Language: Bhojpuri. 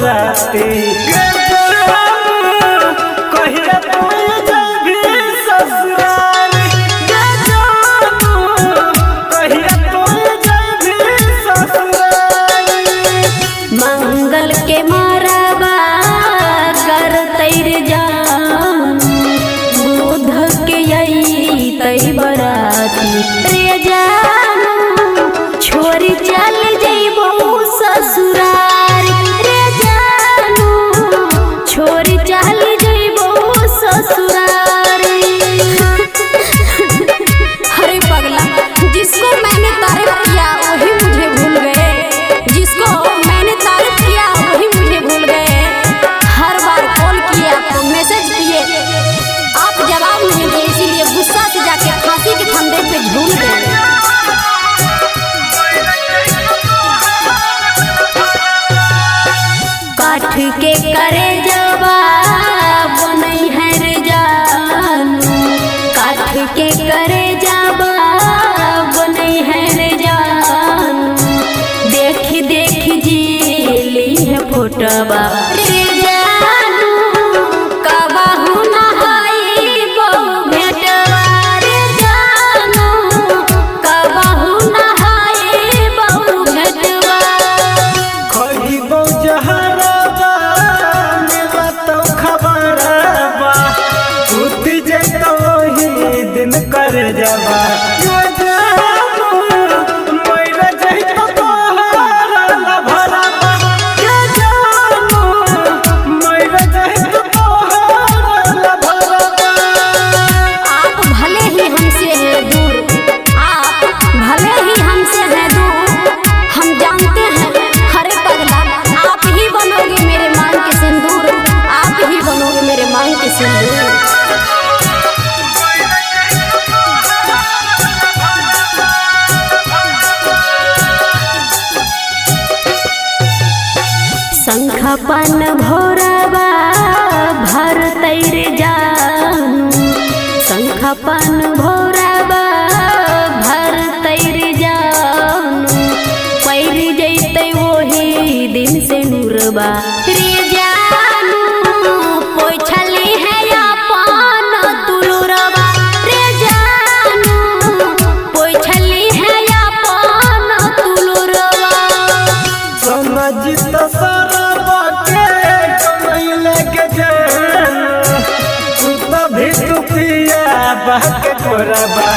बराती कहिया तू जभी ससुराल कहिया तू जभी ससुराल। मंगल के माराबा कर तैर जान बुध के यही तई बराती रे जानू छोरी चल जइबो ससुराल रे जानू छोरी चल जइबो ससुराल। अरे पगला जिसको मैंने तारीफ किया वही मुझे भूल गए, जिसको मैंने तारीफ किया वही मुझे भूल गए। हर बार कॉल किए आपको मैसेज किए आप जवाब नहीं दिए, इसीलिए गुस्सा से जाके फांसी के फंदे पे झूल गए। काठ के करे जवाब नहीं है रे जानू काठ के करे जवाब नहीं है रे जानू देख देख जीली है फोटोबा रे जानू कबाहू नहाई बहु भेटवा रे जानू कबाहू नहाई बहु भेटवा। खइबो जहरबा मेरा तो खबरबा टूट जइतो ही दिन कर जबा मर जइतो तोहर लभरबा मर जइतो तोहर लभरबा। आप भले ही हमसे हैं दूर, आप भले ही हमसे हैं दूर, हम जानते हैं हरे पगला आप ही बनोगे मेरे मांग के सिंदूर, आप ही बनोगे मेरे मांग के सिंदूर। शंखपन भोरबा भर तैर जानू शंखपन भोरबा भर तैर जानू पैर जैते वही दिन से नूरबा रे जानू पोछली है अपन तुलुरबा रे जानू पोछली है अपन तुलुरबा। समझ तो सरबा के कमैले के जान तू तो भी तू पिया बहके तोरबा